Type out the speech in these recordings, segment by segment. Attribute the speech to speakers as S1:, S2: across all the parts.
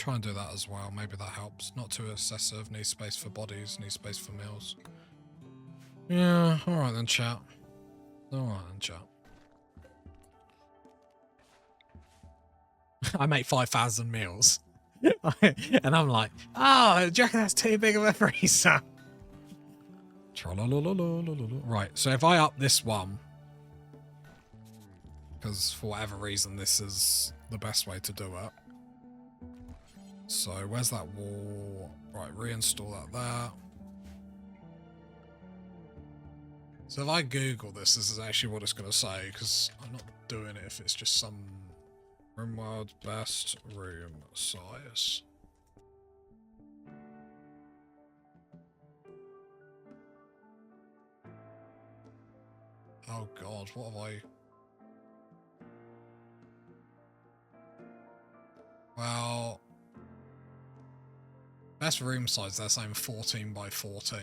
S1: try and do that as well. Maybe that helps. Not too excessive. Need space for bodies. Need space for meals. Yeah, alright then, chat. Alright then, chat. I make 5,000 meals. And I'm like, oh, do you reckon that's too big of a freezer? Right, so if I up this one, because for whatever reason this is the best way to do it. So where's that wall? Right, reinstall that there. So if I Google this is actually what it's going to say, because I'm not doing it if it's just some Rimworld best room size. Oh god, what have I... Well... Best room size, they're saying 14 by 14.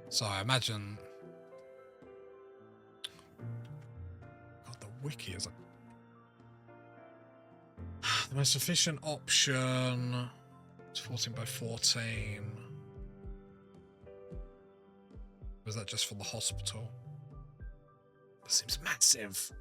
S1: So I imagine... God, the wiki is a... The most efficient option... It's 14 by 14. Was that just for the hospital? That seems massive.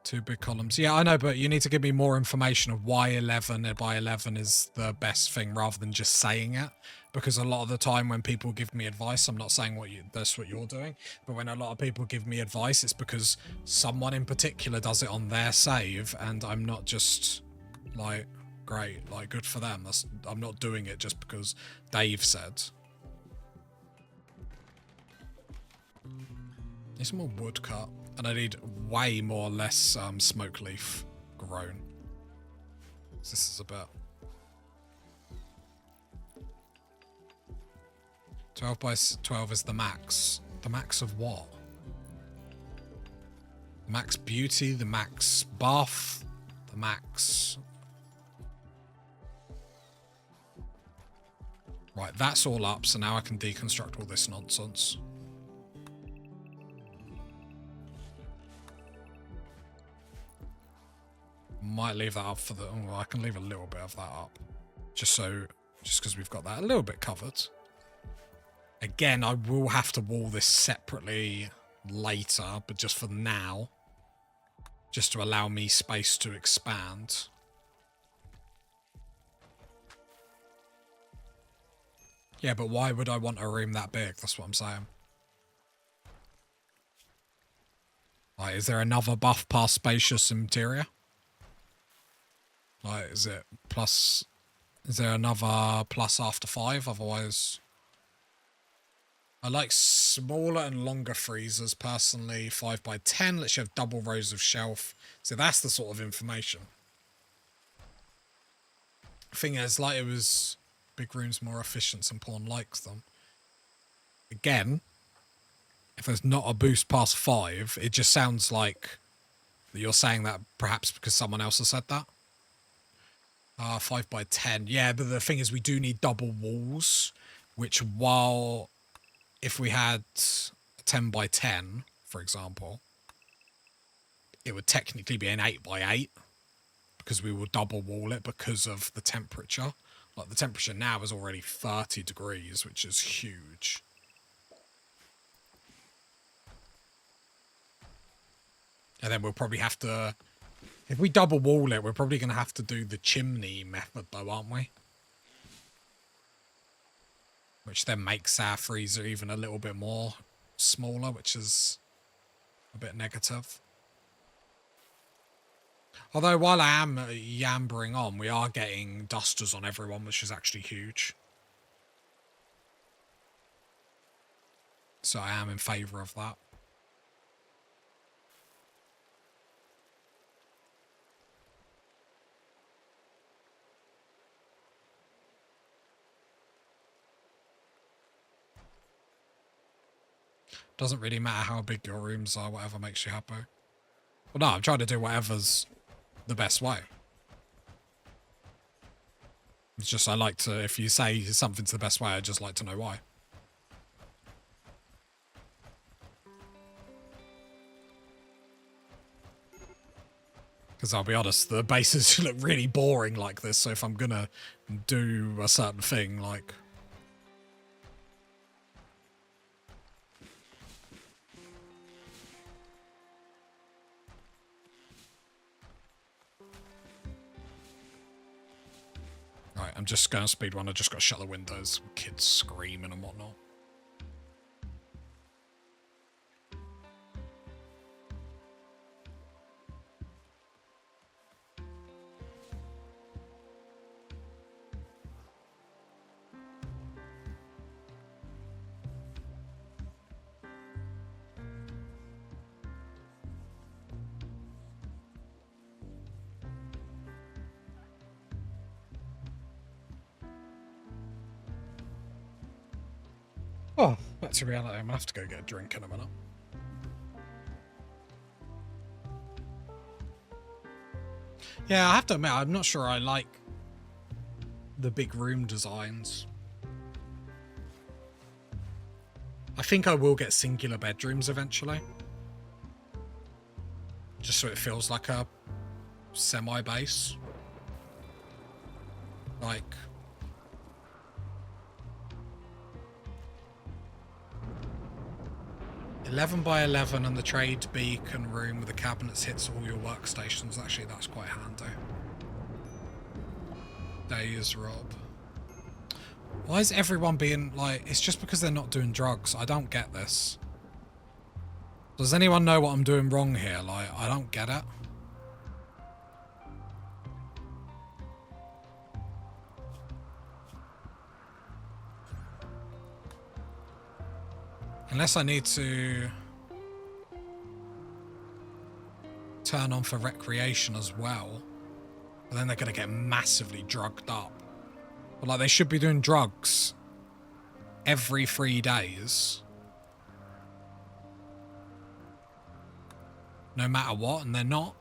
S1: Two big columns. Yeah, I know, but you need to give me more information of why 11 by 11 is the best thing rather than just saying it. Because a lot of the time when people give me advice, I'm not saying that's what you're doing, but when a lot of people give me advice, it's because someone in particular does it on their save, and I'm not just like, great, like good for them. I'm not doing it just because Dave said. Need some more wood cut. And I need way more less smoke leaf grown. This is a bit... 12 by 12 is the max. The max of what? The max beauty, the max buff, the max... Right, that's all up, so now I can deconstruct all this nonsense. Might leave that up for the... Oh, I can leave a little bit of that up. Just because we've got that a little bit covered. Again, I will have to wall this separately later, but just for now. Just to allow me space to expand. Yeah, but why would I want a room that big? That's what I'm saying. Like, is there another buff past spacious interior? Like, is it plus... Is there another plus after 5? Otherwise... I like smaller and longer freezers, personally. 5 by 10 lets you have double rows of shelf. So that's the sort of information. Thing is, like, it was... Big rooms more efficient, and Pawn likes them. Again, if there's not a boost past 5, it just sounds like that you're saying that perhaps because someone else has said that. 5 by 10. Yeah, but the thing is we do need double walls, which while if we had 10 by 10, for example, it would technically be an 8 by 8 because we will double wall it because of the temperature. Like the temperature now is already 30 degrees, which is huge. And then we'll probably have to... If we double wall it, we're probably going to have to do the chimney method though, aren't we? Which then makes our freezer even a little bit more smaller, which is a bit negative. Although while I am yammering on, we are getting dusters on everyone, which is actually huge. So I am in favour of that. Doesn't really matter how big your rooms are, whatever makes you happy. Well, no, I'm trying to do whatever's the best way. It's just I like to, if you say something's the best way, I just like to know why. Because I'll be honest, the bases look really boring like this, so if I'm gonna do a certain thing, like... Right, I'm just going to speedrun. I just got to shut the windows. Kids screaming and whatnot. Oh, back to reality. I'm going to have to go get a drink in a minute. Yeah, I have to admit, I'm not sure I like the big room designs. I think I will get singular bedrooms eventually. Just so it feels like a semi-base. Like... 11 by 11 and the trade beacon room with the cabinets hits all your workstations. Actually, that's quite handy. Days, Rob. Why is everyone being like... It's just because they're not doing drugs. I don't get this. Does anyone know what I'm doing wrong here? Like, I don't get it. Unless I need to turn on for recreation as well. But then they're going to get massively drugged up. But like, they should be doing drugs every 3 days. No matter what, and they're not.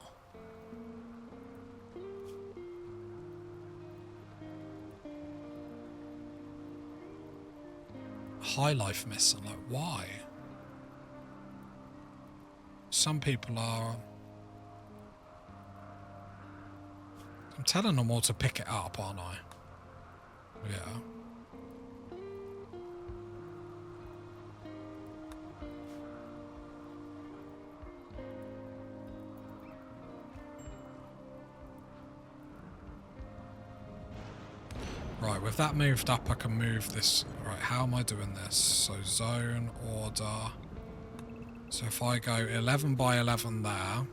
S1: High life missing, like why? Some people are... I'm telling them all to pick it up, aren't I? Yeah. Right, with that moved up, I can move this. Right, how am I doing this? So zone, order. So if I go 11 by 11 there,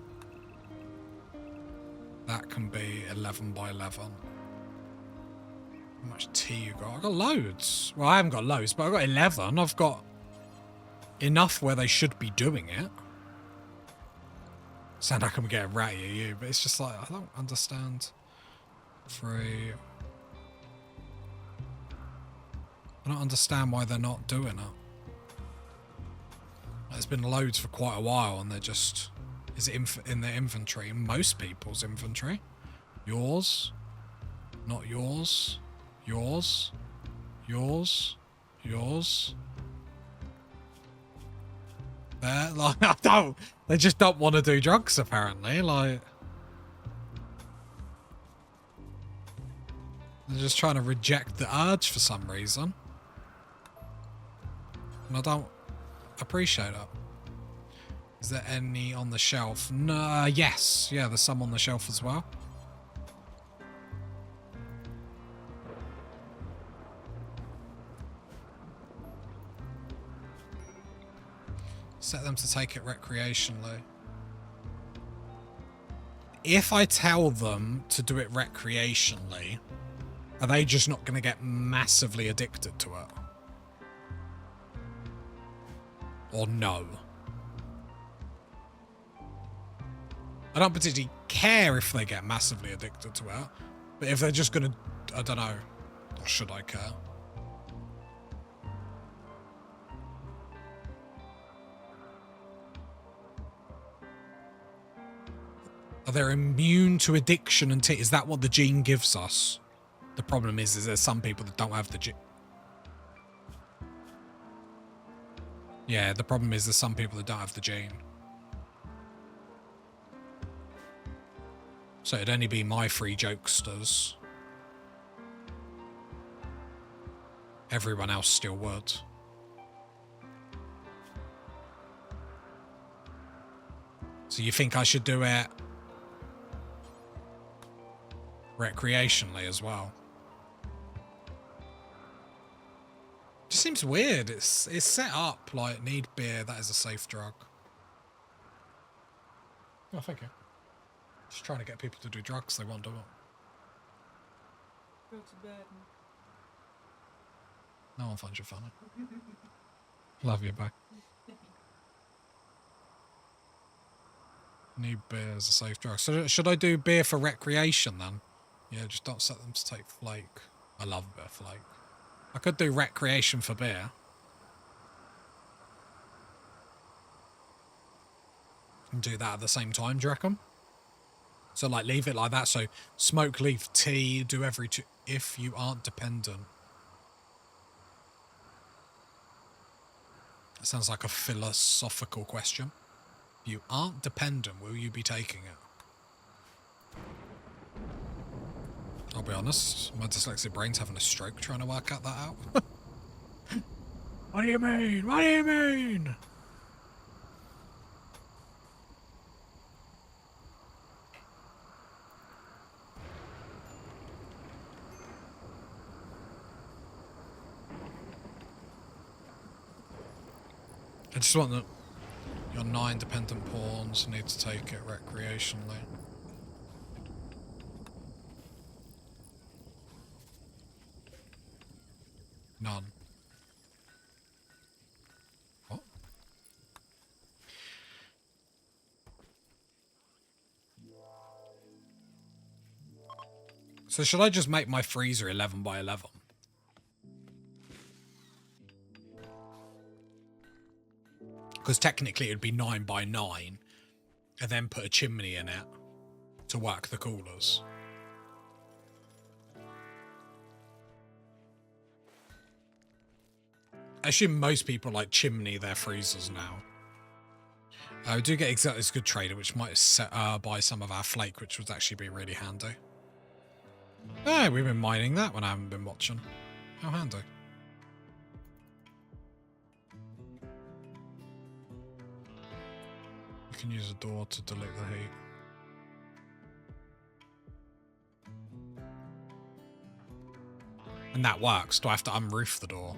S1: that can be 11 by 11. How much tea you got? I've got loads. Well, I haven't got loads, but I've got 11. I've got enough where they should be doing it. Sound like I'm getting ratty at you, but it's just like, I don't understand. 3... I don't understand why they're not doing it. There's been loads for quite a while and they're just... Is it in their inventory? Most people's inventory. Yours. Not yours. Yours. Yours. Yours. There. Like, I don't... They just don't want to do drugs, apparently. Like... They're just trying to reject the urge for some reason. And I don't appreciate it. Is there any on the shelf? No, yes. Yeah, there's some on the shelf as well. Set them to take it recreationally. If I tell them to do it recreationally, are they just not going to get massively addicted to it? Or no? I don't particularly care if they get massively addicted to it, but if they're just going to, I don't know, or should I care? Are they immune to addiction and is that what the gene gives us? The problem is there's some people that don't have the gene. Yeah, the problem is there's some people that don't have the gene. So it'd only be my three jokesters. Everyone else still would. So you think I should do it recreationally as well? Just seems weird. It's set up like need beer, that is a safe drug. Oh, thank you. Just trying to get people to do drugs they won't do it.
S2: Go to bed.
S1: No one finds you funny. Love you, bye. Need beer as a safe drug. So should I do beer for recreation then? Yeah, just don't set them to take flake. I love beer flake. I could do recreation for beer. And do that at the same time, do you reckon? So like leave it like that. So smoke, leaf, tea, do every two if you aren't dependent. That sounds like a philosophical question. If you aren't dependent, will you be taking it? I'll be honest, my dyslexic brain's having a stroke trying to work out that out. What do you mean? What do you mean? I just want that your 9 dependent pawns need to take it recreationally. None. What? So should I just make my freezer 11 by 11? Because technically it would be 9 by 9, and then put a chimney in it to work the coolers. I assume most people like chimney their freezers now. We do get exactly this good trader, which might buy some of our flake, which would actually be really handy. Hey, we've been mining that when I haven't been watching. How handy. You can use a door to delete the heat. And that works. Do I have to unroof the door?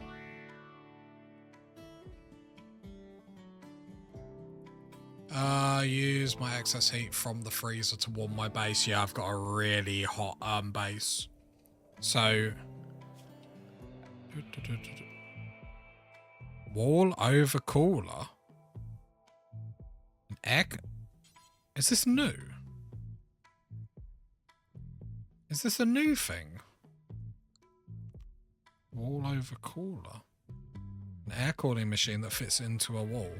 S1: Use my excess heat from the freezer to warm my base. Yeah, I've got a really hot base. So wall over cooler. An egg? Is this new? Is this a new thing? Wall over cooler. An air cooling machine that fits into a wall.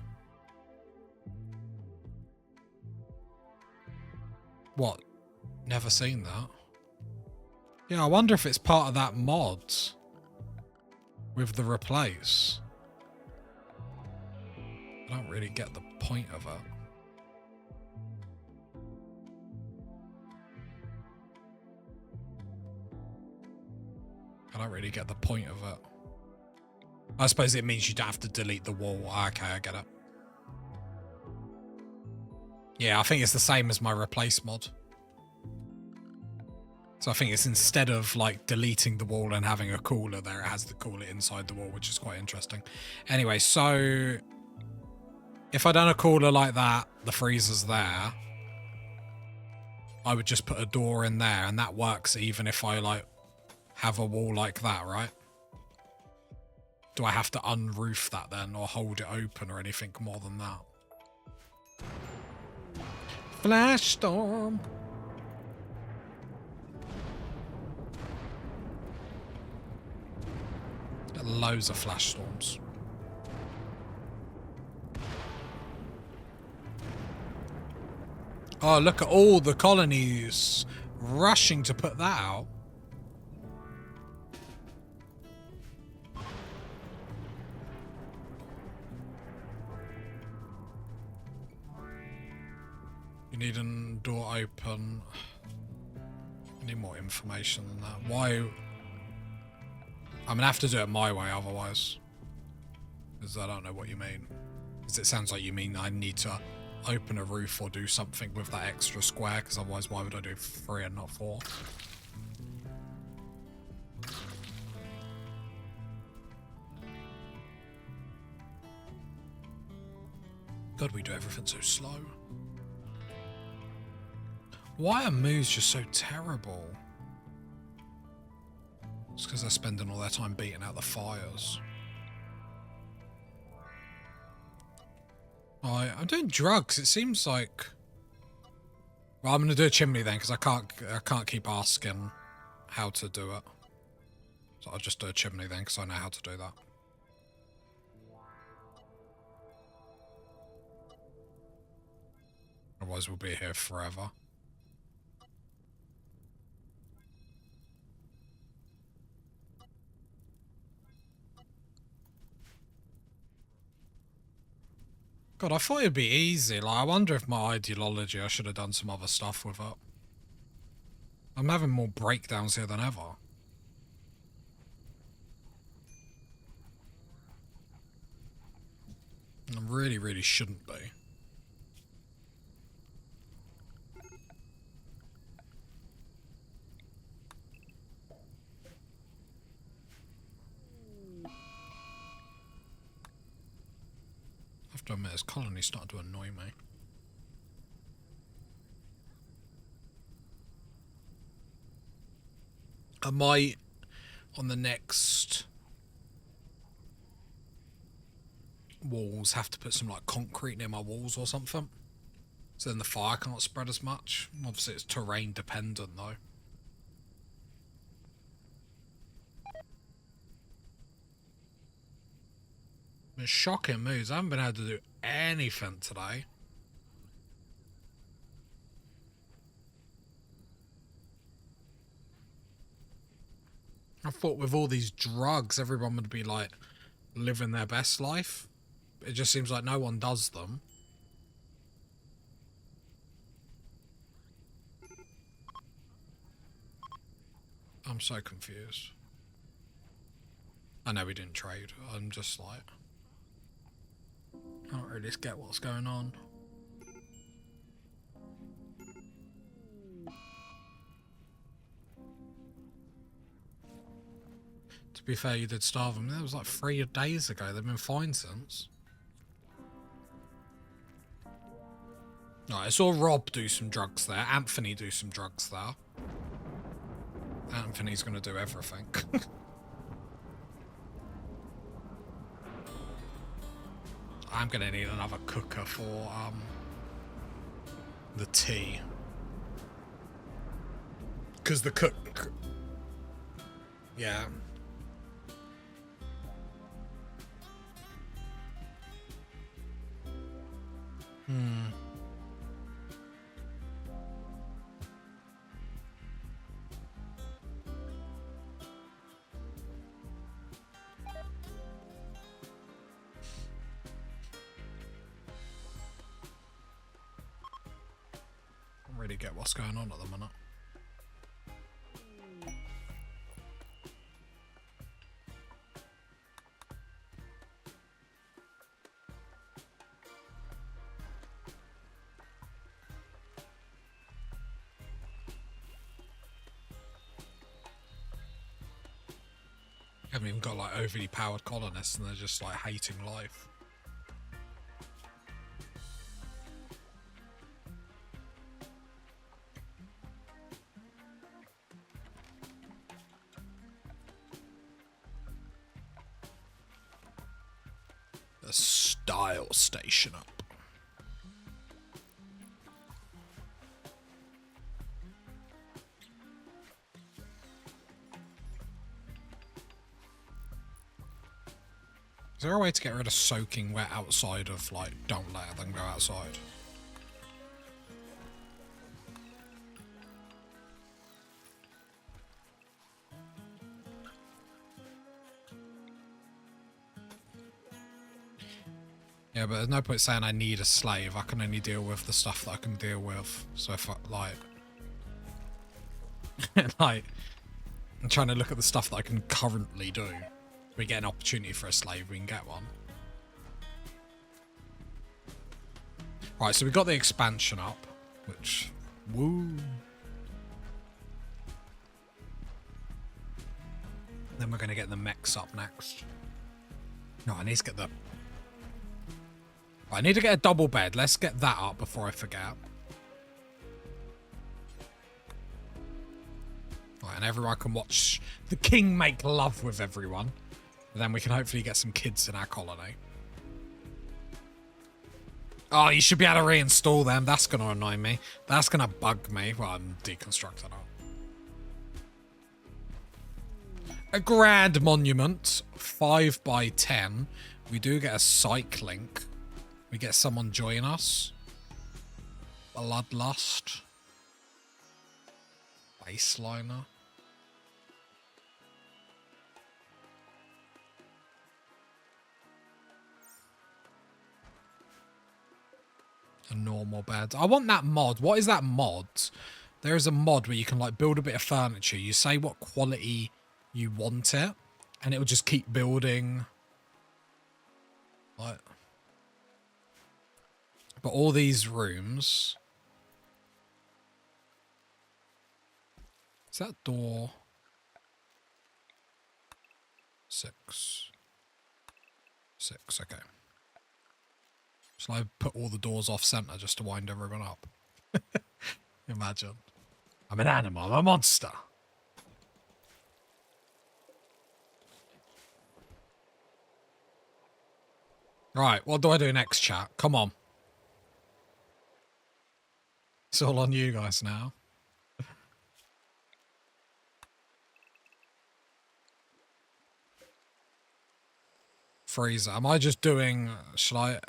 S1: What? Never seen that. Yeah, I wonder if it's part of that mod with the replace. I don't really get the point of it. I don't really get the point of it. I suppose it means you don't have to delete the wall. Okay, I get it. Yeah, I think it's the same as my replace mod. So I think it's instead of like deleting the wall and having a cooler there, it has the cooler inside the wall, which is quite interesting. Anyway, so if I done a cooler like that, the freezer's there, I would just put a door in there, and that works even if I like have a wall like that, right? Do I have to unroof that then, or hold it open or anything more than that? Flash storm. Got loads of flash storms. Oh, look at all the colonies rushing to put that out. You need a door open. I need more information than that. Why? I'm gonna have to do it my way otherwise. Because I don't know what you mean. Because it sounds like you mean I need to open a roof or do something with that extra square, because otherwise why would I do 3 and not 4? God, we do everything so slow. Why are moves just so terrible? It's because they're spending all their time beating out the fires. I'm doing drugs. It seems like... Well, I'm going to do a chimney then, because I can't keep asking how to do it. So I'll just do a chimney then, because I know how to do that. Otherwise we'll be here forever. God, I thought it'd be easy. Like, I wonder if my ideology, I should have done some other stuff with it. I'm having more breakdowns here than ever. I really, really shouldn't be. I have to admit, this colony's starting to annoy me. I might, on the next walls, have to put some like concrete near my walls or something. So then the fire can't spread as much. Obviously it's terrain dependent though. Been shocking moves. I haven't been able to do anything today. I thought with all these drugs, everyone would be like living their best life. It just seems like no one does them. I'm so confused. I know we didn't trade. I'm just like... I don't really get what's going on. To be fair, you did starve them. That was like 3 days ago. They've been fine since. Right, I saw Rob do some drugs there. Anthony do some drugs there. Anthony's going to do everything. I'm going to need another cooker for the tea. Because the cook... Yeah. Really get what's going on at the minute. Haven't even got like overly powered colonists and they're just like hating life. The style station up. Is there a way to get rid of soaking wet outside of, like, don't let them go outside? Yeah, but there's no point saying I need a slave. I can only deal with the stuff that I can deal with. So if I, like... Like, I'm trying to look at the stuff that I can currently do. If we get an opportunity for a slave, we can get one. Right, so we got the expansion up, which, woo. Then we're going to get the mechs up next. No, I need to get the... I need to get a double bed. Let's get that up before I forget. Right, and everyone can watch the king make love with everyone. And then we can hopefully get some kids in our colony. Oh, you should be able to reinstall them. That's going to annoy me. That's going to bug me. Well, I'm deconstructing it. A grand monument, 5 by 10. We do get a psych link. We get someone join us. Bloodlust. Baseliner. A normal bed. I want that mod. What is that mod? There is a mod where you can like build a bit of furniture. You say what quality you want it, and it will just keep building. Like, but all these rooms. Is that door? 6. 6, okay. Shall I put all the doors off center just to wind everyone up? Imagine. I'm an animal, I'm a monster. Right, what do I do next, chat? Come on. It's all on you guys now. Freezer. Am I just doing...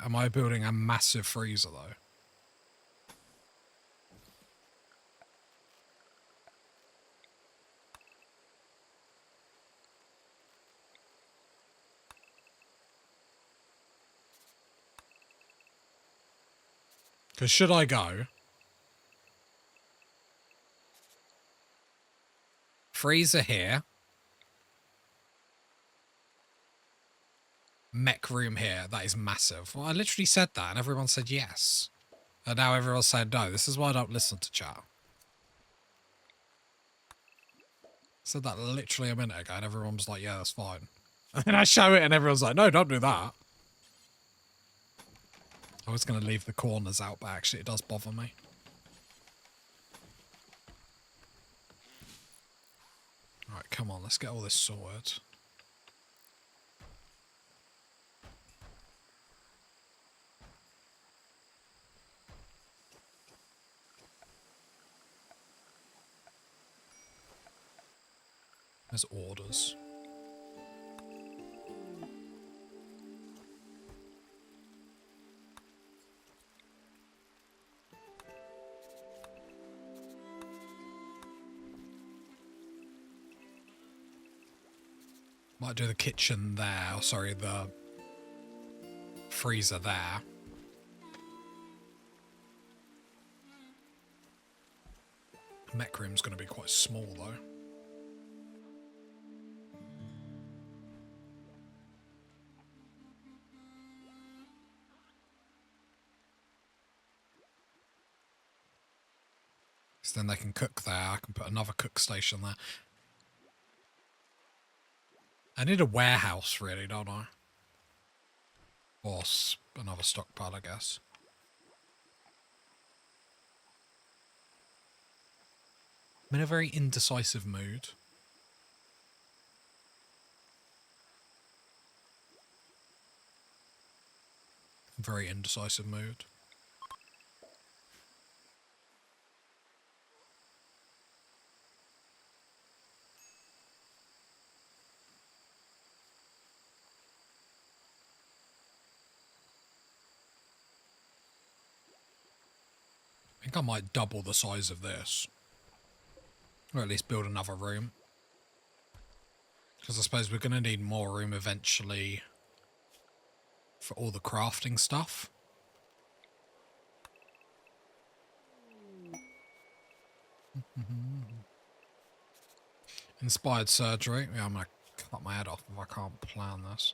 S1: Am I building a massive freezer, though? Because should I go... Freezer here. Mech room here. That is massive. Well, I literally said that and everyone said yes. And now everyone's saying no. This is why I don't listen to chat. I said that literally a minute ago and everyone was like, yeah, that's fine. And then I show it and everyone's like, no, don't do that. I was going to leave the corners out, but actually it does bother me. Alright, come on. Let's get all this sorted. There's orders. Might do the kitchen there. Oh, sorry, the freezer there. The mech room's going to be quite small, though. So then they can cook there. I can put another cook station there. I need a warehouse, really, don't I? Or another stockpile, I guess. I'm in a very indecisive mood. Very indecisive mood. I think I might double the size of this. Or at least build another room. Because I suppose we're going to need more room eventually for all the crafting stuff. Inspired surgery. Yeah, I'm going to cut my head off if I can't plan this.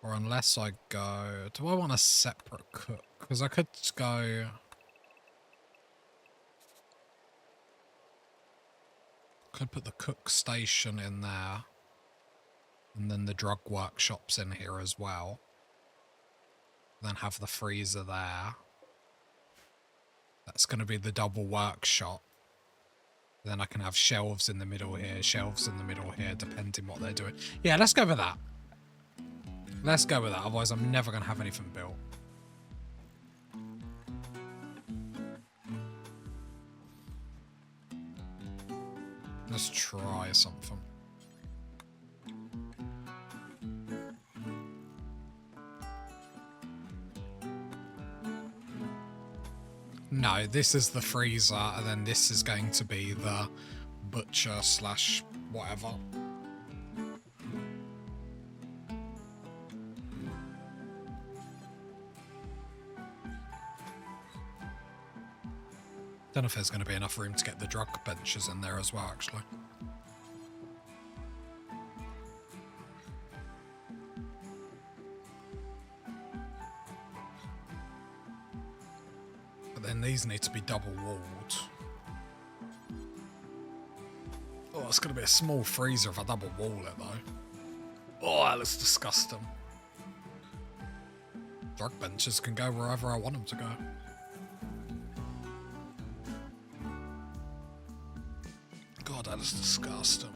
S1: Or unless I go... Do I want a separate cook? Because I could go... Could put the cook station in there. And then the drug workshop's in here as well. Then have the freezer there. That's going to be the double workshop. Then I can have shelves in the middle here, shelves in the middle here, depending what they're doing. Yeah, let's go with that. Let's go with that, otherwise I'm never going to have anything built. Let's try something. No, this is the freezer, and then this is going to be the butcher slash whatever. Don't know if there's going to be enough room to get the drug benches in there as well, actually. But then these need to be double walled. Oh, it's going to be a small freezer if I double wall it, though. Oh, that looks disgusting. Drug benches can go wherever I want them to go. God, that is disgusting.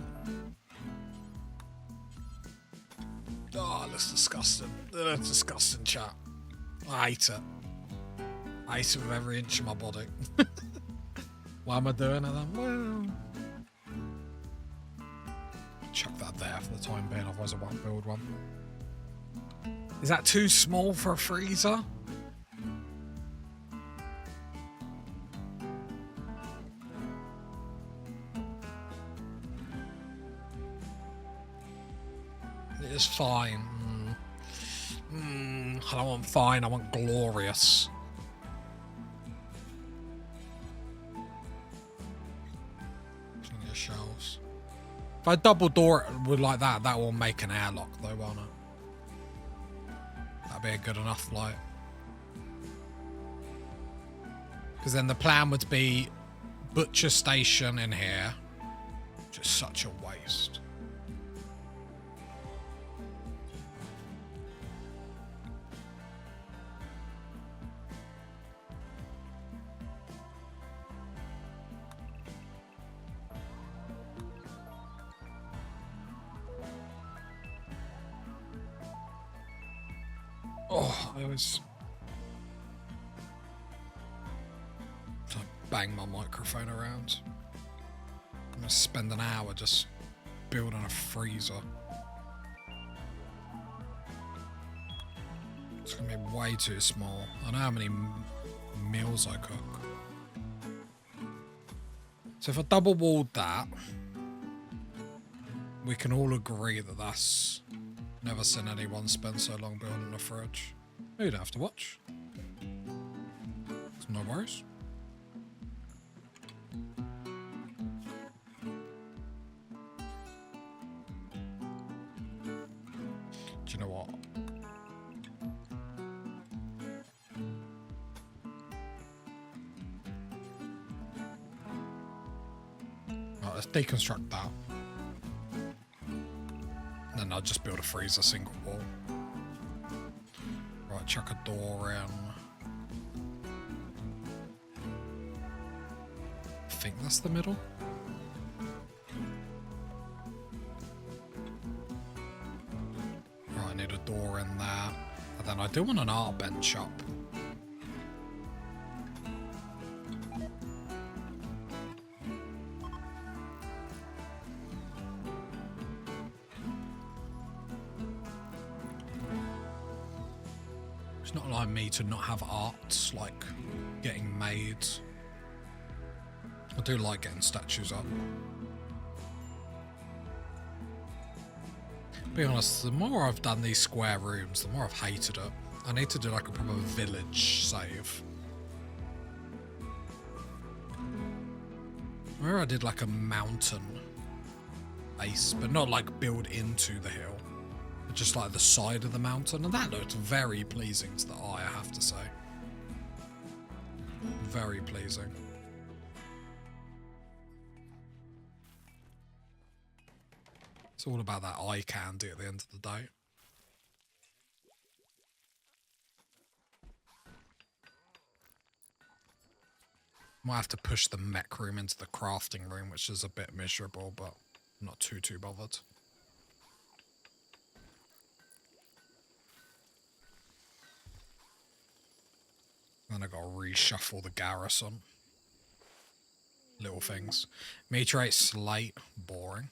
S1: Oh, that looks disgusting. That's disgusting, chat. I hate it. I hate it with every inch of my body. Why am I doing it then? Well, chuck that there for the time being, otherwise I won't build one. Is that too small for a freezer? It is fine. I don't want fine, I want glorious. Plenty of shelves. If I double door it with like that, that will make an airlock though, won't it? That'd be a good enough light. Because then the plan would be butcher station in here. Which is such a waste. Oh, I always bang my microphone around. I'm gonna spend an hour just building a freezer. It's gonna be way too small. I know how many meals I cook. So if I double walled that, we can all agree that that's... Never seen anyone spend so long building a fridge. You don't have to watch. It's no worries. Do you know what? Right, let's deconstruct that. Then I'll just build a freezer single wall. Right, chuck a door in. I think that's the middle. Right, I need a door in there. And then I do want an art bench up. It's not like me to not have art, like, getting made. I do like getting statues up. Be honest, the more I've done these square rooms, the more I've hated it. I need to do like a proper village save. Where I did like a mountain base, but not like build into the hill, but just like the side of the mountain, and that looked very pleasing to the eye, I have to say. Very pleasing. It's all about that eye candy at the end of the day. Might have to push the mech room into the crafting room, which is a bit miserable, but I'm not too bothered. Then I gotta reshuffle the garrison. Little things. Meteorite slate, boring.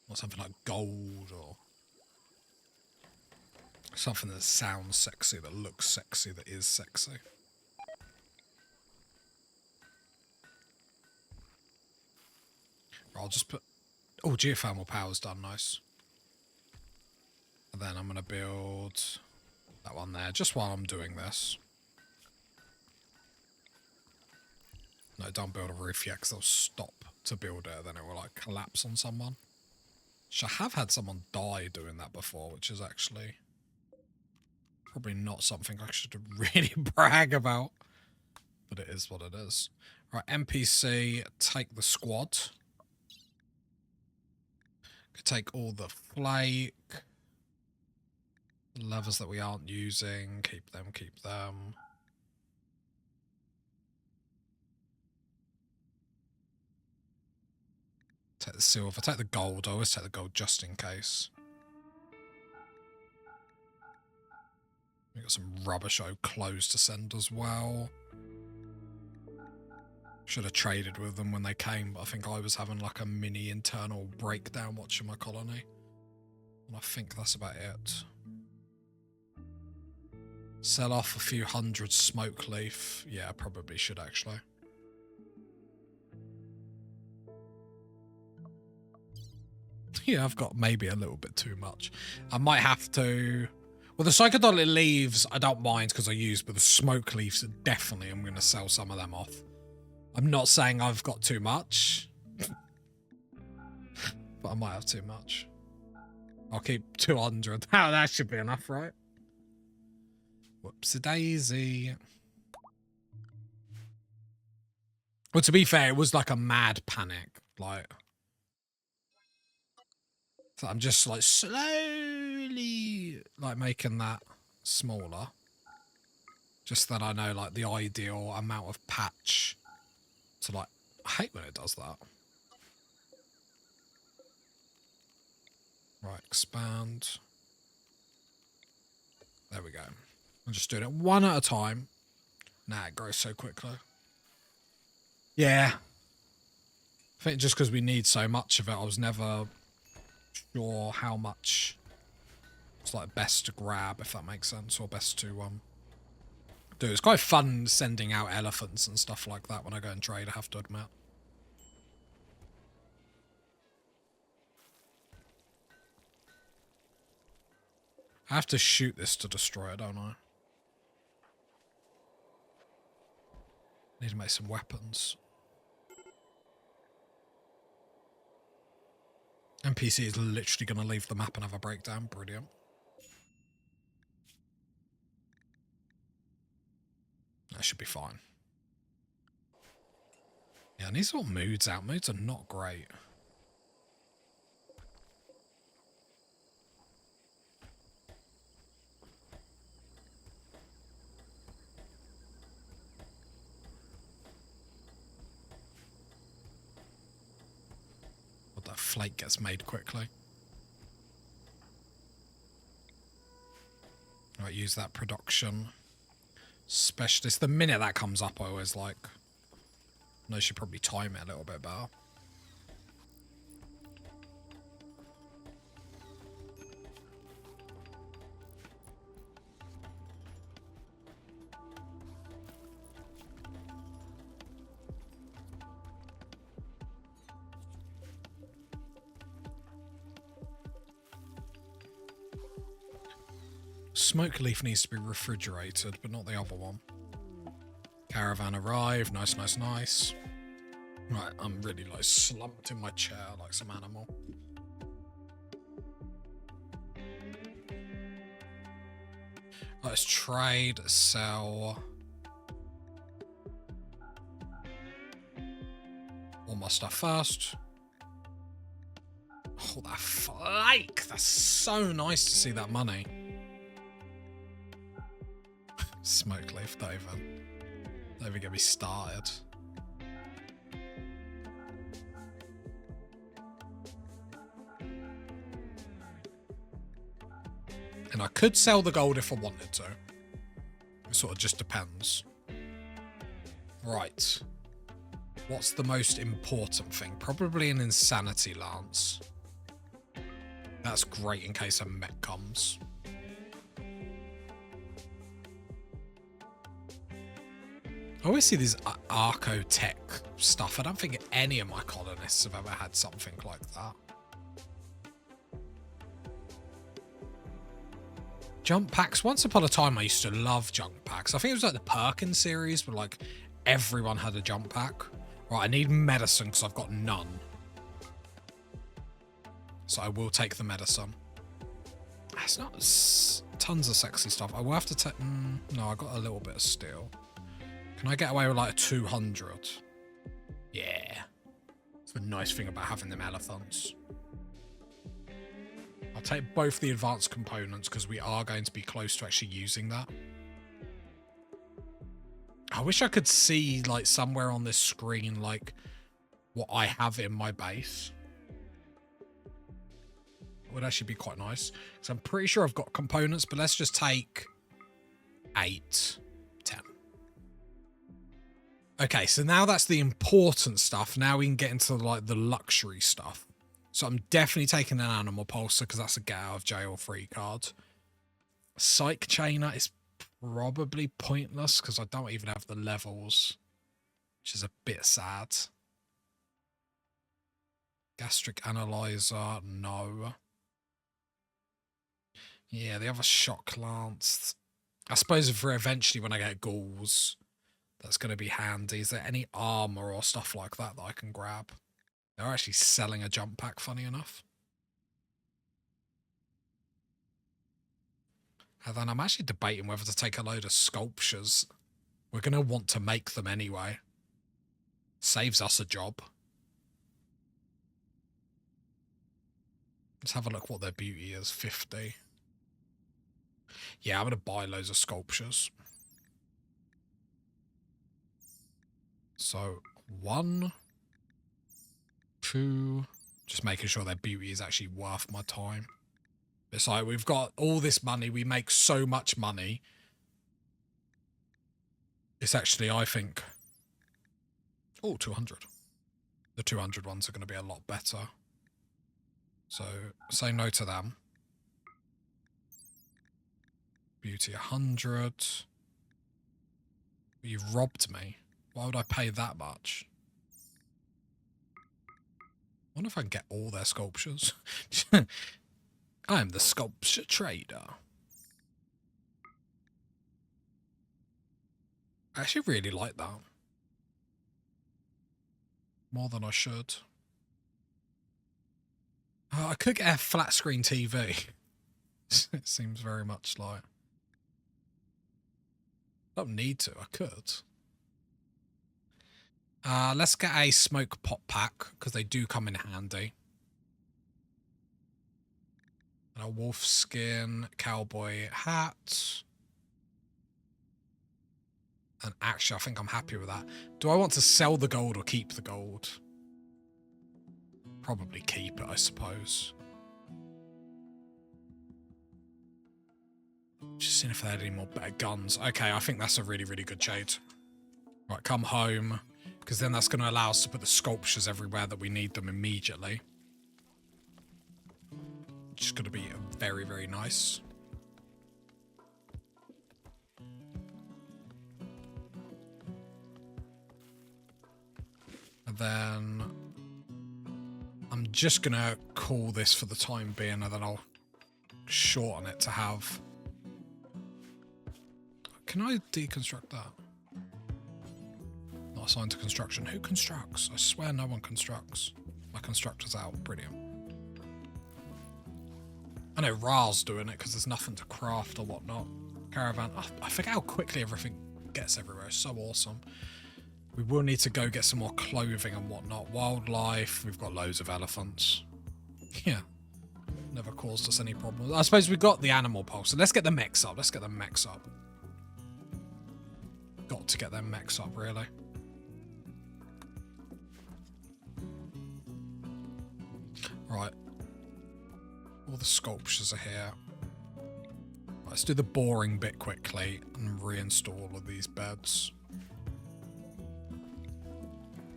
S1: Or something like gold, or something that sounds sexy, that looks sexy, that is sexy. I'll just put... Oh, geothermal power's done, nice. And then I'm going to build that one there, just while I'm doing this. No, don't build a roof yet, because they'll stop to build it, then it will, like, collapse on someone. Which I have had someone die doing that before, which is actually probably not something I should really brag about. But it is what it is. Right, NPC, take the squad. Take all the flake. The levers that we aren't using, keep them, keep them. Take the silver, take the gold. I always take the gold just in case. We got some rubbish old clothes to send as well. Should have traded with them when they came, but I think I was having like a mini internal breakdown watching my colony. And I think that's about it. Sell off a few hundred smoke leaf. Yeah, I probably should actually. Yeah, I've got maybe a little bit too much. I might have to... Well, the psychedelic leaves I don't mind because I use, but the smoke leaves definitely I'm going to sell some of them off. I'm not saying I've got too much, but I might have too much. I'll keep 200. Oh, that should be enough, right? Whoopsie daisy. Well, to be fair, it was like a mad panic. Like, so I'm just like slowly like making that smaller. Just that I know like the ideal amount of patch to like, I hate when it does that. Right, expand. There we go. I'm just doing it one at a time. Nah, it grows so quickly. Yeah. I think just because we need so much of it, I was never sure how much it's like best to grab, if that makes sense, or best to do. It's quite fun sending out elephants and stuff like that when I go and trade, I have to admit. I have to shoot this to destroy it, don't I? Need to make some weapons. NPC is literally going to leave the map and have a breakdown. Brilliant. That should be fine. Yeah, I need to sort moods out. Moods are not great. But that flake gets made quickly. Right, use that production specialist. The minute that comes up, I always like... I should probably time it a little bit better. Smoke leaf needs to be refrigerated, but not the other one. Caravan arrived. Nice, nice, nice. Right, I'm really like slumped in my chair like some animal. Let's trade, sell. All my stuff first. Oh, that flake! That's so nice to see that money. Smoke leaf, don't even get me started. And I could sell the gold if I wanted to. It sort of just depends. Right. What's the most important thing? Probably an insanity lance. That's great in case a mech comes. I always see these arco-tech stuff. I don't think any of my colonists have ever had something like that. Jump packs. Once upon a time, I used to love jump packs. I think it was like the Perkins series, where like everyone had a jump pack. Right, I need medicine because I've got none. So I will take the medicine. It's not tons of sexy stuff. I will have to take... no, I got a little bit of steel. Can I get away with like a 200? Yeah. It's the nice thing about having them elephants. I'll take both the advanced components because we are going to be close to actually using that. I wish I could see like somewhere on this screen like what I have in my base. It would actually be quite nice. So I'm pretty sure I've got components, but let's just take 8, 10. Okay, so now that's the important stuff. Now we can get into like the luxury stuff. So I'm definitely taking an animal pulsar because that's a get out of jail free card. Psych chainer is probably pointless because I don't even have the levels, which is a bit sad. Gastric analyzer, no. Yeah, the other shock lance. I suppose for eventually when I get ghouls, that's going to be handy. Is there any armor or stuff like that that I can grab? They're actually selling a jump pack, funny enough. And then I'm actually debating whether to take a load of sculptures. We're going to want to make them anyway. Saves us a job. Let's have a look what their beauty is. 50. Yeah, I'm going to buy loads of sculptures. So, 1, 2... Just making sure their beauty is actually worth my time. It's like, we've got all this money. We make so much money. It's actually, I think... Oh, 200. The 200 ones are going to be a lot better. So, say no to them. Beauty 100. You robbed me. Why would I pay that much? I wonder if I can get all their sculptures. I am the sculpture trader. I actually really like that. More than I should. Oh, I could get a flat screen TV. It seems very much like... I don't need to, I could. Let's get a smoke pot pack, because they do come in handy. And a wolf skin, cowboy hat. And actually, I think I'm happy with that. Do I want to sell the gold or keep the gold? Probably keep it, I suppose. Just seeing if they had any more better guns. Okay, I think that's a really, really good shade. Right, come home. Because then that's going to allow us to put the sculptures everywhere that we need them immediately. Which is going to be very, very nice. And then I'm just going to call this for the time being, and then I'll shorten it to have... Can I deconstruct that? Not assigned to construction. Who constructs? I swear no one constructs. My constructor's out. Brilliant. I know Ra's doing it because there's nothing to craft or whatnot. Caravan. I forget how quickly everything gets everywhere. It's so awesome. We will need to go get some more clothing and whatnot. Wildlife. We've got loads of elephants. Yeah. Never caused us any problems. I suppose we got the animal pulse. So let's get the mechs up. Let's get the mechs up. Got to get them mechs up, really. Right. All the sculptures are here. Let's do the boring bit quickly and reinstall all of these beds.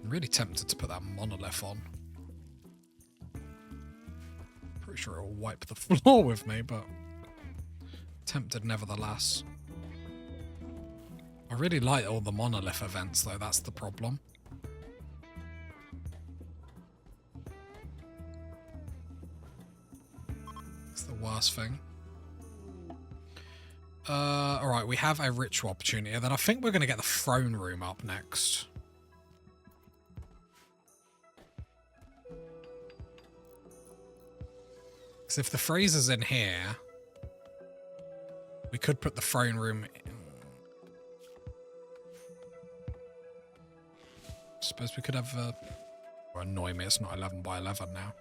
S1: I'm really tempted to put that monolith on. Pretty sure it'll wipe the floor with me, but tempted nevertheless. I really like all the monolith events though, that's the problem. It's the worst thing. Alright, we have a ritual opportunity, and then I think we're going to get the throne room up next. Because if the freezer's in here, we could put the throne room in. I suppose we could have a... Or annoy me, it's not 11 by 11 now.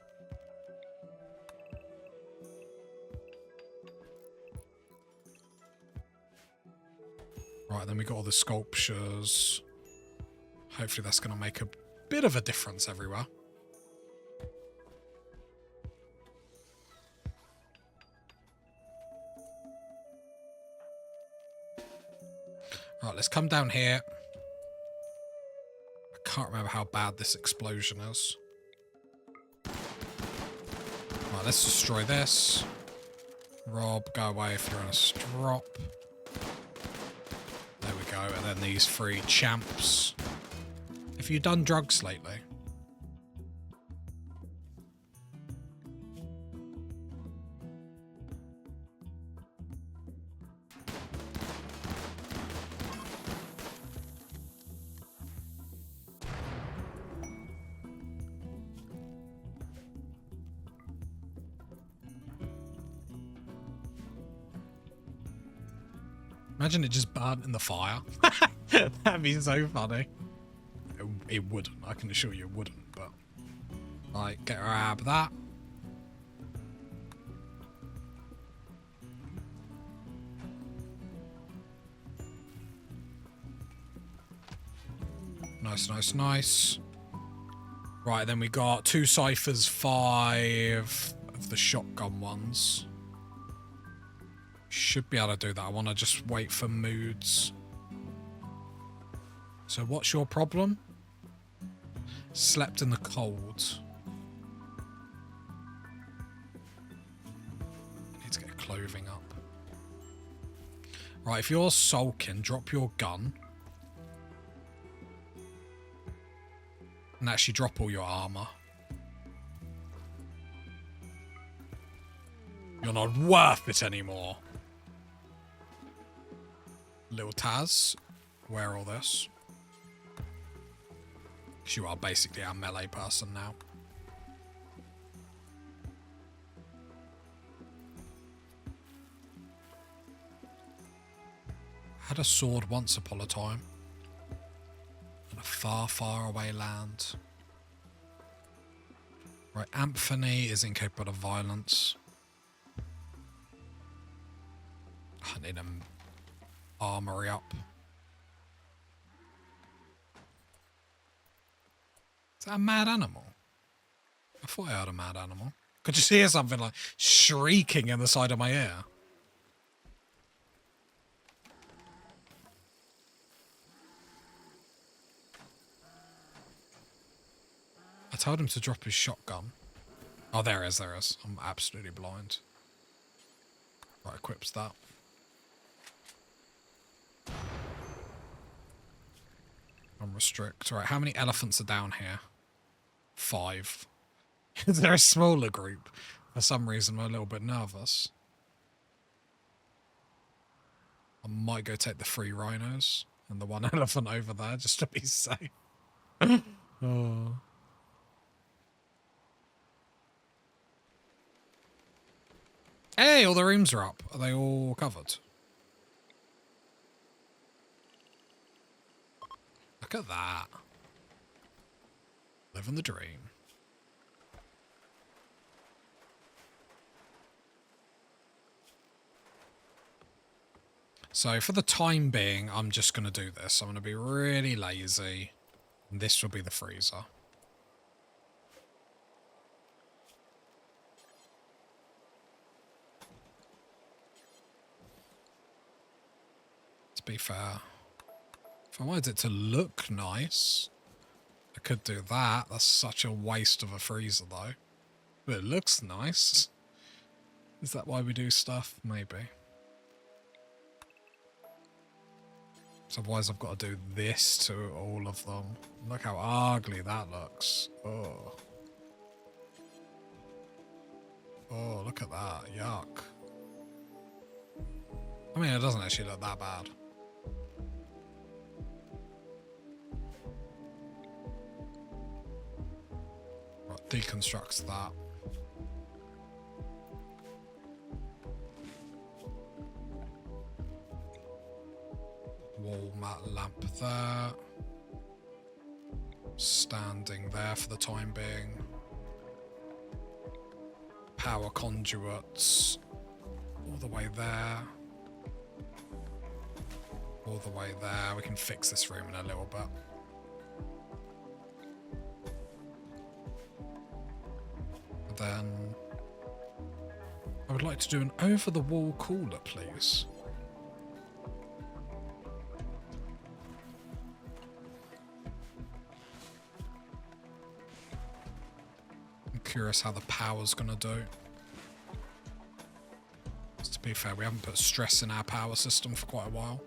S1: Right, then we got all the sculptures. Hopefully that's going to make a bit of a difference everywhere. Right, let's come down here. I can't remember how bad this explosion is. Right, let's destroy this. Rob, go away if you're in a strop. There we go, and then these three champs. Have you done drugs lately? Imagine it just burnt in the fire. That'd be so funny. It wouldn't, I can assure you it wouldn't, but... Like, get grab that. Nice, nice, nice. Right, then we got 2 ciphers, 5 of the shotgun ones. Should be able to do that. I want to just wait for moods. So what's your problem? Slept in the cold. I need to get clothing up. Right, if you're sulking, drop your gun. And actually drop all your armor. You're not worth it anymore. Little Taz, wear all this. Because you are basically our melee person now. Had a sword once upon a time. In a far, far away land. Right, Anthony is incapable of violence. I need him. Armory up. Is that a mad animal? I thought I heard a mad animal. Could you hear something like shrieking in the side of my ear? I told him to drop his shotgun. Oh, there is, there is. I'm absolutely blind. Right, equips that. Unrestrict. Right, how many elephants are down here? 5. Is there a smaller group? For some reason, I'm a little bit nervous. I might go take the 3 rhinos. and the one elephant over there just to be safe. Oh. Hey, all the rooms are up. Are they all covered? Look at that. Living the dream. So for the time being, I'm just going to do this. I'm going to be really lazy. And this will be the freezer. To be fair, if I wanted it to look nice, I could do that. That's such a waste of a freezer though. But it looks nice. Is that why we do stuff? Maybe. So otherwise I've got to do this to all of them. Look how ugly that looks. Oh. Oh, look at that. Yuck. I mean, it doesn't actually look that bad. Right, deconstructs that. Wall mat lamp there. Standing there for the time being. Power conduits all the way there. All the way there. We can fix this room in a little bit. Then I would like to do an over-the-wall cooler, please. I'm curious how the power's gonna do. To be fair, we haven't put stress in our power system for quite a while.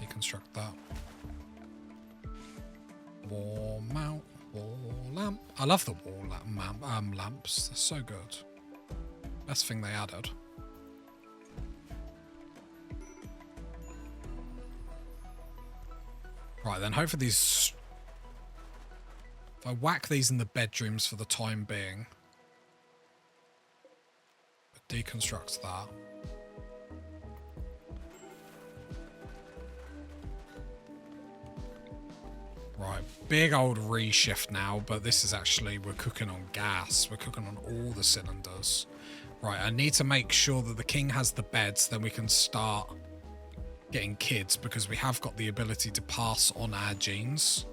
S1: Deconstruct that. Wall mount, wall lamp. I love the wall lamps. They're so good. Best thing they added. Right, then hopefully these... If I whack these in the bedrooms for the time being, it deconstructs that. Right, big old reshift now, but this is actually, we're cooking on gas. We're cooking on all the cylinders. Right, I need to make sure that the king has the beds, then we can start getting kids, because we have got the ability to pass on our genes,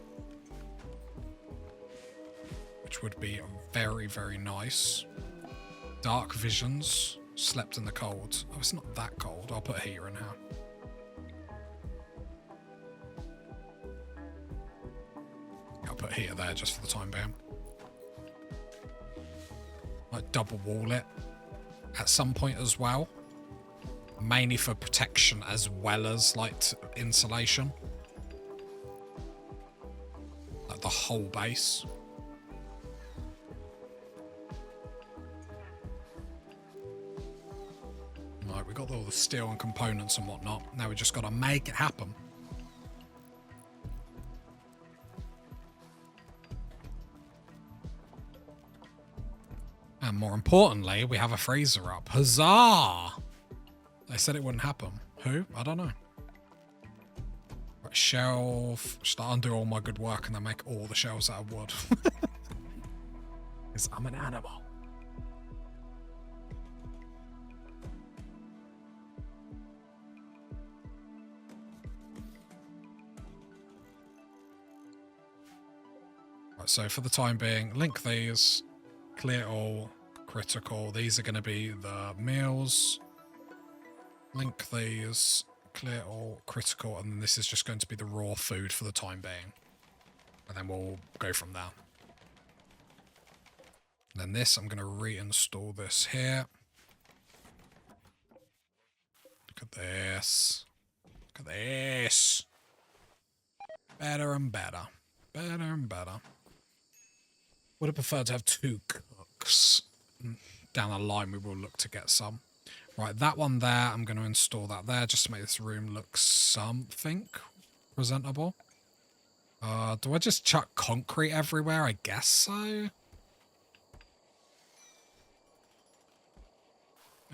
S1: which would be very, very nice. Dark visions, slept in the cold. Oh, it's not that cold. I'll put a heater in here. I'll put a heater there just for the time being. Might double wall it at some point as well. Mainly for protection as well as like insulation. Like the whole base. Right, we got all the steel and components and whatnot. Now we just got to make it happen. And more importantly, we have a freezer up. Huzzah! They said it wouldn't happen. Who? I don't know. Right, shelf. Should I undo all my good work and then make all the shelves out of wood? Because I'm an animal. Right, so for the time being, link these. Clear all. Critical. These are going to be the meals. Link these, clear all, critical, and then this is just going to be the raw food for the time being. And then we'll go from there. And then this, I'm going to reinstall this here. Look at this. Look at this. Better and better. Better and better. Would have preferred to have 2 cooks. Down the line, we will look to get some. Right, that one there, I'm going to install that there just to make this room look something presentable. Do I just chuck concrete everywhere? I guess so.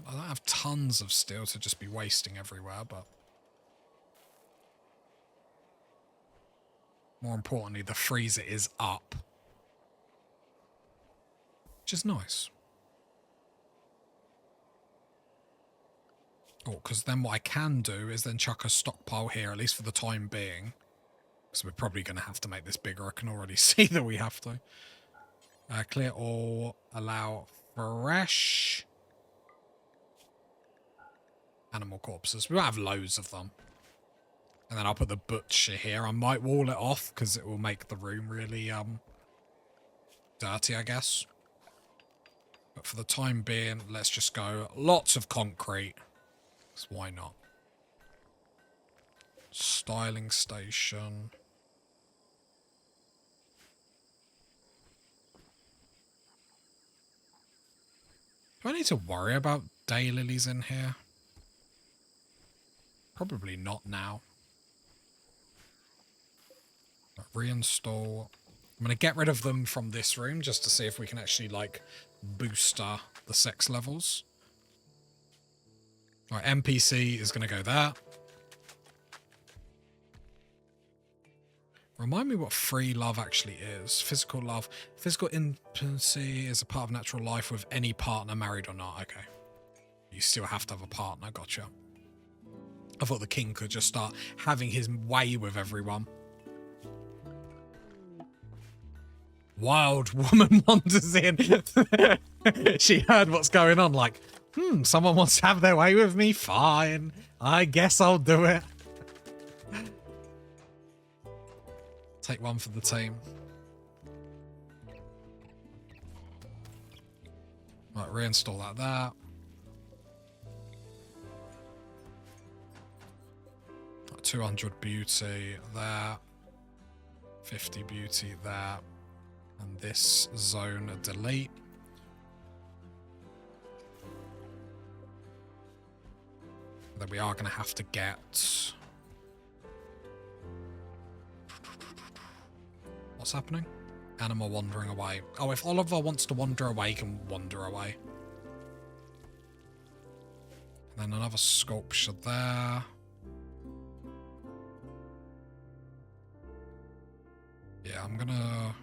S1: I don't have tons of steel to just be wasting everywhere, but... More importantly, the freezer is up. Which is nice. Oh, because then what I can do is then chuck a stockpile here, at least for the time being. Because we're probably going to have to make this bigger. I can already see that we have to. Clear all, allow fresh animal corpses. We won't have loads of them. And then I'll put the butcher here. I might wall it off because it will make the room really dirty, I guess. But for the time being, let's just go lots of concrete. So why not? Styling station. Do I need to worry about daylilies in here? Probably not now. But reinstall. I'm going to get rid of them from this room just to see if we can actually, like, boost the sex levels. Right, NPC is going to go there. Remind me what free love actually is. Physical love. Physical intimacy is a part of natural life with any partner, married or not. Okay. You still have to have a partner. Gotcha. I thought the king could just start having his way with everyone. Wild woman wanders in. She heard what's going on, like, someone wants to have their way with me? Fine. I guess I'll do it. Take one for the team. Right, reinstall that there. Right, 200 beauty there. 50 beauty there. And this zone delete. Then we are going to have to get... What's happening? Animal wandering away. Oh, if Oliver wants to wander away, he can wander away. And then another sculpture there. Yeah, I'm gonna...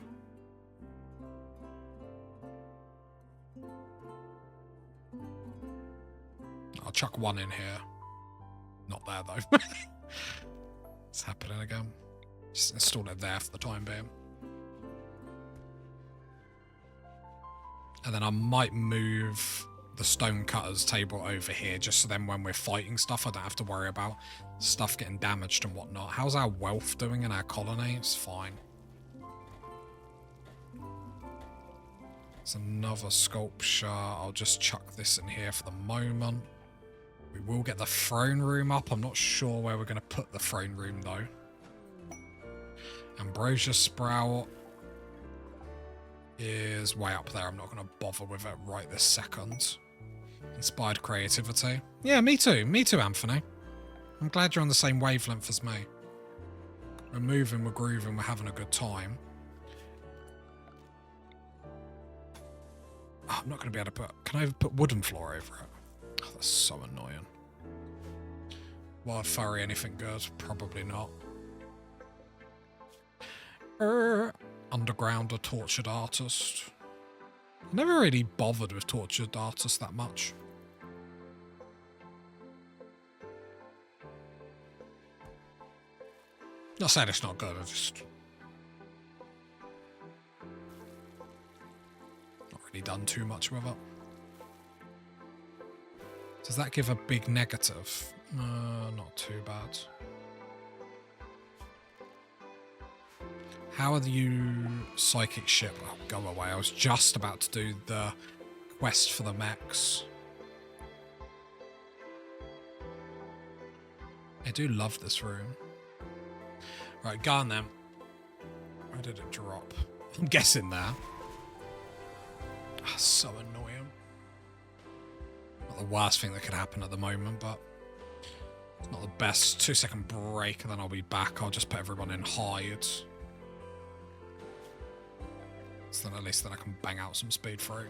S1: I'll chuck one in here. Not there, though. It's happening again. Just install it there for the time being. And then I might move the stone cutter's table over here, just so then when we're fighting stuff, I don't have to worry about stuff getting damaged and whatnot. How's our wealth doing in our colony? It's fine. It's another sculpture. I'll just chuck this in here for the moment. We will get the throne room up. I'm not sure where we're going to put the throne room, though. Ambrosia sprout is way up there. I'm not going to bother with it right this second. Inspired creativity. Yeah, me too. Me too, Anthony. I'm glad you're on the same wavelength as me. We're moving, we're grooving, we're having a good time. Oh, I'm not going to be able to put... Can I put wooden floor over it? Oh, that's so annoying. Wild furry, anything good? Probably not. Underground, a tortured artist. I never really bothered with tortured artists that much. Not saying it's not good, I just... Not really done too much with it. Does that give a big negative? Not too bad. How are you psychic ship? Oh, go away. I was just about to do the quest for the mechs. I do love this room. Right, go on then. Where did it drop? I'm guessing there. Oh, so annoying. Not the worst thing that could happen at the moment, but it's not the best. 2-second break, and then I'll be back. I'll just put everyone in hide. So then at least then I can bang out some speed through.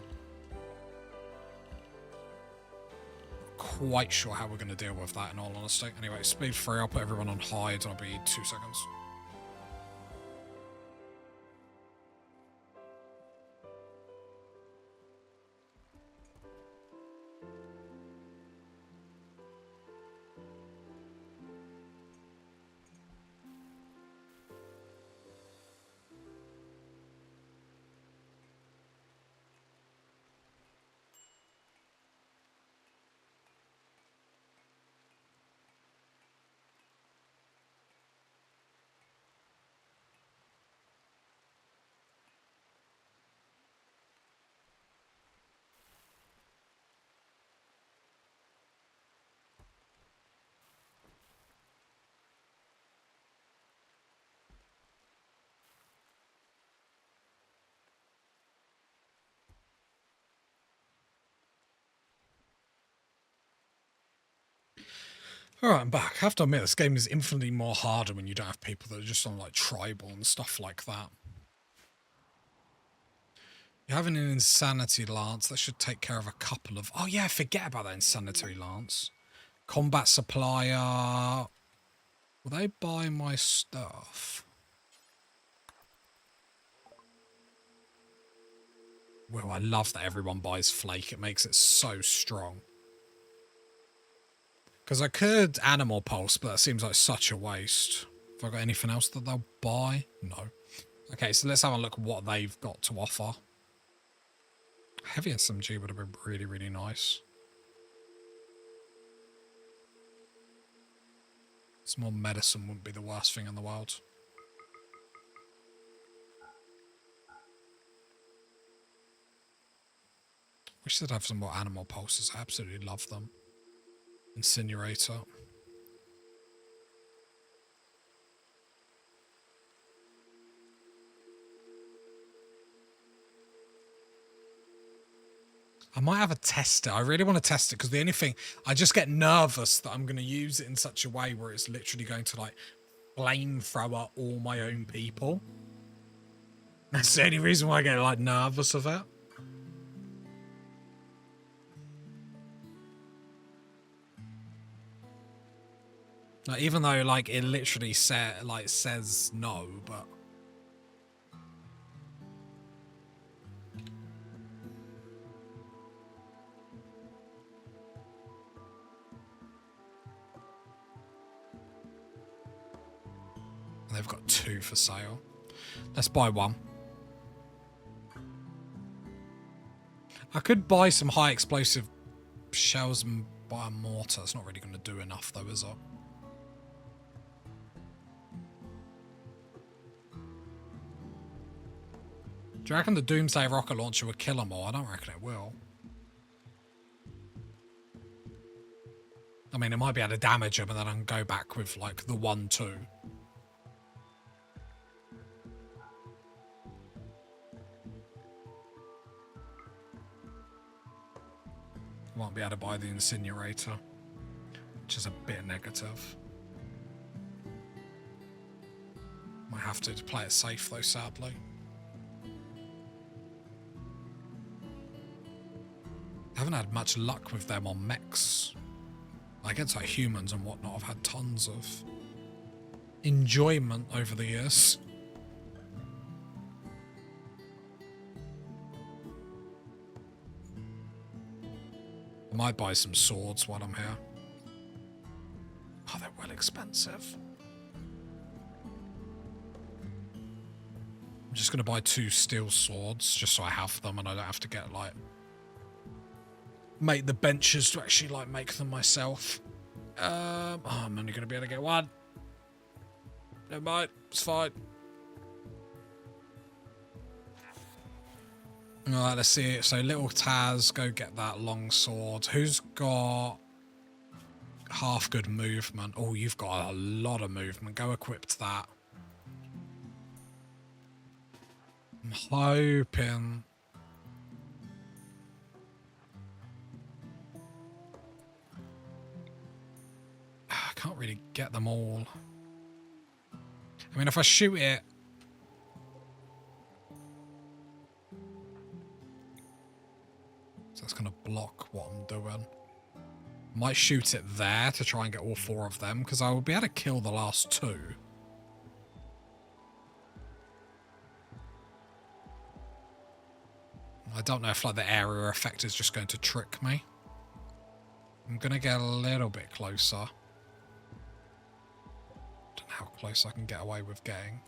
S1: Quite sure how we're going to deal with that in all honesty. Anyway, speed 3, I'll put everyone on hide and I'll be 2 seconds. Alright, I'm back. I have to admit, this game is infinitely more harder when you don't have people that are just on like tribal and stuff like that. You're having an insanity lance. That should take care of a couple of... Oh yeah, forget about that insanity lance. Combat supplier. Will they buy my stuff? Well, I love that everyone buys Flake. It makes it so strong. Because I could Animal Pulse, but that seems like such a waste. Have I got anything else that they'll buy? No. Okay, so let's have a look at what they've got to offer. Heavy SMG would have been really, really nice. Some more medicine wouldn't be the worst thing in the world. Wish they'd have some more Animal Pulses. I absolutely love them. Incinerator. I might have a test it. I really want to test it because the only thing, I just get nervous that I'm going to use it in such a way where it's literally going to like flamethrower all my own people. That's the only reason why I get like nervous of it. Like, even though like it literally says no, but they've got 2 for sale. Let's buy 1. I could buy some high explosive shells and buy a mortar. It's not really going to do enough though, is it? Do you reckon the Doomsday rocket launcher would kill them all? I don't reckon it will. I mean, it might be able to damage them and then I can go back with like the 1-2. Won't be able to buy the incinerator, which is a bit negative. Might have to play it safe though, sadly. I haven't had much luck with them on mechs. Like, against like humans and whatnot, I've had tons of enjoyment over the years. I might buy some swords while I'm here. Oh, they're well expensive. I'm just going to buy 2 steel swords just so I have them and I don't have to get like... make the benches to actually like make them myself. Oh, I'm only going to be able to get 1. Never mind, it's fine. Alright, let's see. So little Taz, go get that long sword. Who's got half good movement? Oh, you've got a lot of movement. Go equip that. I'm hoping. I can't really get them all. I mean, if I shoot it... So that's going to block what I'm doing. Might shoot it there to try and get all 4 of them, because I will be able to kill the last 2. I don't know if like the area effect is just going to trick me. I'm going to get a little bit closer. Don't know how close I can get away with getting.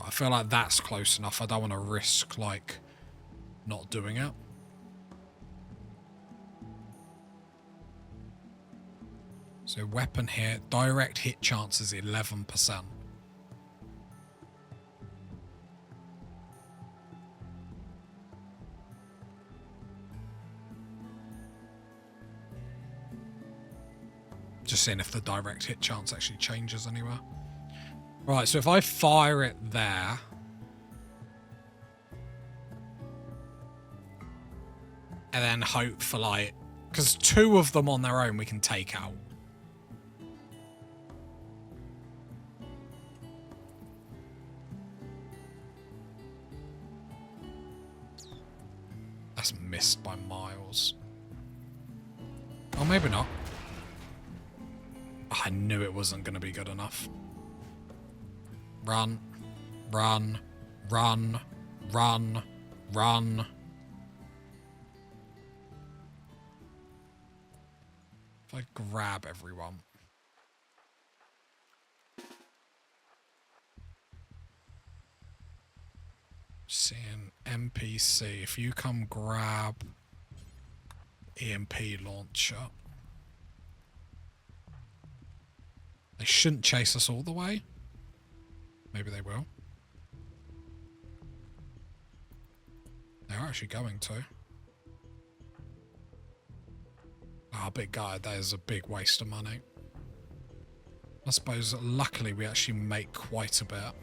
S1: I feel like that's close enough. I don't want to risk like not doing it. So weapon hit, direct hit chance is 11%. Just seeing if the direct hit chance actually changes anywhere. Right, so if I fire it there... And then hope for like... Because 2 of them on their own we can take out. That's missed by miles. Oh, maybe not. I knew it wasn't going to be good enough. Run. Run. Run. Run. Run. If I grab everyone. Seeing NPC. If you come grab EMP launcher. They shouldn't chase us all the way. Maybe they will. They're actually going to. Ah, big guy, that is a big waste of money. I suppose luckily we actually make quite a bit.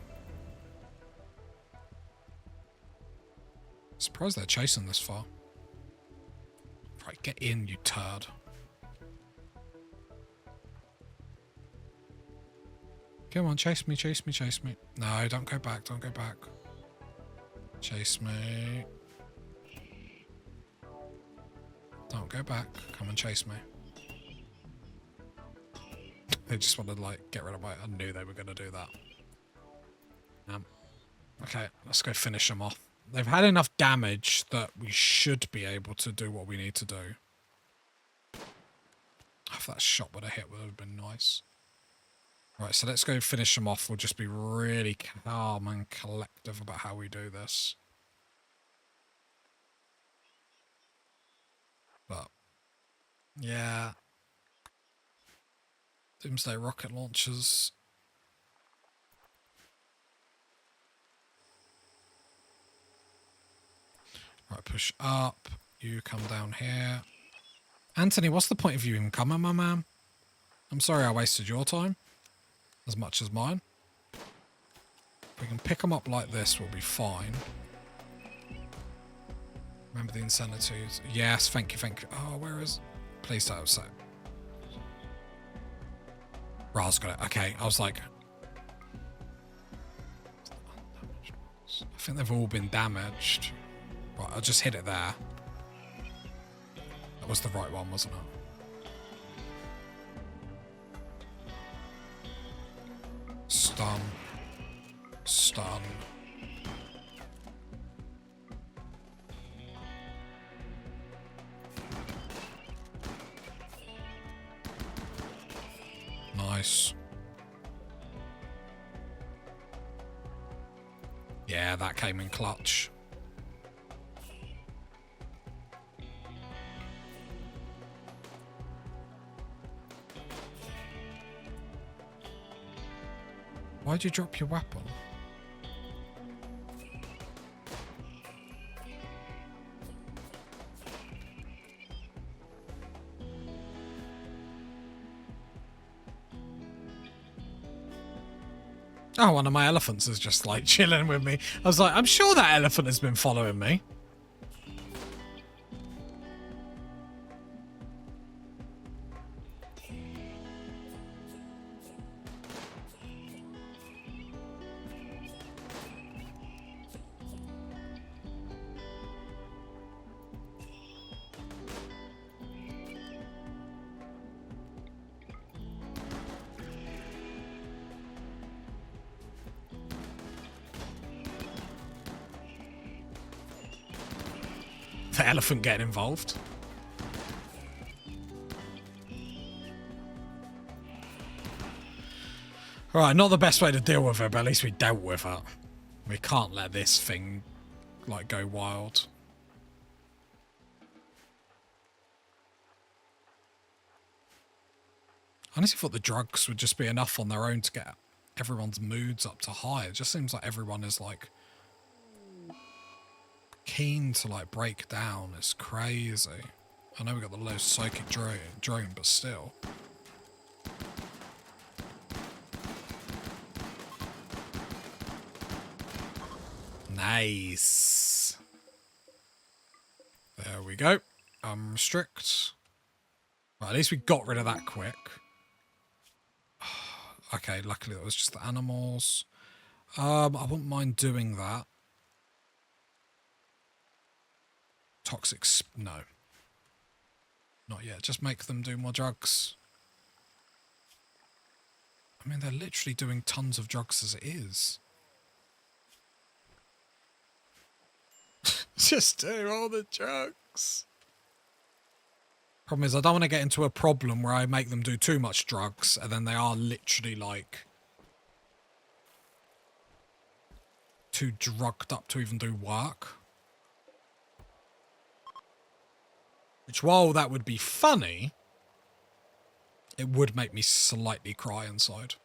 S1: Surprised they're chasing this far. Right, get in, you turd. Come on, chase me, chase me, chase me. No, don't go back, don't go back. Chase me. Don't go back. Come and chase me. They just wanted to, like, get rid of my... I knew they were going to do that. Okay, let's go finish them off. They've had enough damage that we should be able to do what we need to do. If that shot would have hit, would have been nice. Right, so let's go finish them off. We'll just be really calm and collective about how we do this. But, yeah. Doomsday rocket launchers. Right, push up. You come down here. Anthony, what's the point of you even coming, my man? I'm sorry I wasted your time. As much as mine. If we can pick them up like this, we'll be fine. Remember the insanities. Yes, thank you, thank you. Oh, where is... Please don't say. Ra's got it. Okay, I was like... I think they've all been damaged. Right, I'll just hit it there. That was the right one, wasn't it? Stun. Stun. Nice. Yeah, that came in clutch. Why'd you drop your weapon? Oh, one of my elephants is just like chilling with me. I was like, I'm sure that elephant has been following me. The elephant getting involved. Alright, not the best way to deal with her, but at least we dealt with her. We can't let this thing, like, go wild. I honestly thought the drugs would just be enough on their own to get everyone's moods up to high. It just seems like everyone is, like, keen to, like, break down. It's crazy. I know we got the low psychic drone, but still. Nice. There we go. Restrict. Right, at least we got rid of that quick. Okay, luckily that was just the animals. I wouldn't mind doing that. Toxic, no. Not yet, just make them do more drugs. I mean, they're literally doing tons of drugs as it is. Just do all the drugs. Problem is, I don't want to get into a problem where I make them do too much drugs and then they are literally like too drugged up to even do work. Which, while that would be funny, it would make me slightly cry inside.